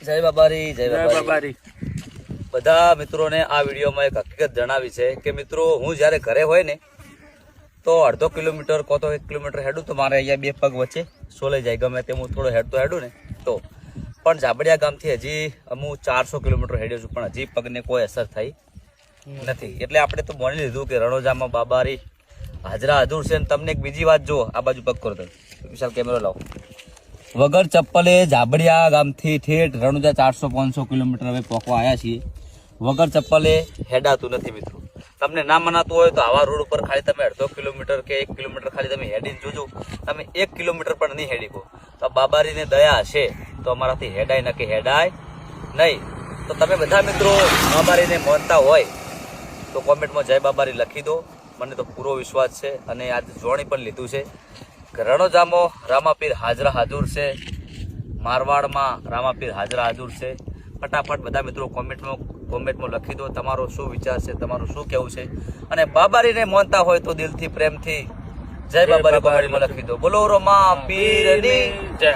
જય બાબારી, જય જય બાબારી. બાબારી. બધા મિત્રોને આ વિડીયોમાં એક હકીકત જણાવી છે કે મિત્રો હું જ્યારે ઘરે હોય ને તો અડધો કિલોમીટર કો તો 1 કિલોમીટર હેડું તો મારે અહીંયા બે પગ વચ્ચે સોલાઈ જાય. ગમે તે હું થોડો હેડું ને તો પણ જાબડિયા ગામથી હજી હું 400 કિલોમીટર હેડ્યો છું પણ હજી પગને કોઈ અસર થઈ નથી. એટલે આપણે તો માની લીધું કે રણોજામાં બાબારી હાજરા હજુર છે. અને તમને એક બીજી વાત જો, આ બાજુ પગ કરો તમે, વિશાલ કેમેરો લાવો. વગર ચપ્પલે જાબડિયા ગામથી ઠેઠ રણુજા 400-500 કિલોમીટર હવે પહોંચવા આવ્યા છીએ. વગર ચપ્પલે હેડાતું નથી મિત્રો. તમને ના મનાતું હોય તો આવા રોડ ઉપર ખાલી તમે અડધો કિલોમીટર કે 1 કિલોમીટર ખાલી તમે હેડીને જોજો. તમે 1 કિલોમીટર પણ નહીં હેડી કહો તો બાબારીને દયા હશે તો અમારાથી હેડાય ન કે હેડાય નહીં. તો તમે બધા મિત્રો બાબારીને માનતા હોય તો કોમેન્ટમાં જય બાબારી લખી દો. મને તો પૂરો વિશ્વાસ છે અને આજે જોણી પણ લીધું છે કે રણોજામાં રામાપીર હાજરા હાજુર છે, મારવાડમાં રામાપીર હાજરા હાજુર છે. ફટાફટ બધા મિત્રો કોમેન્ટમાં લખી દો તમારો શું વિચાર છે, તમારું શું કહેવું છે. અને બાબારીને માનતા હોય તો દિલથી પ્રેમથી જય બાબારી કોમેન્ટમાં લખી દો. બોલો રમા પીરની જય.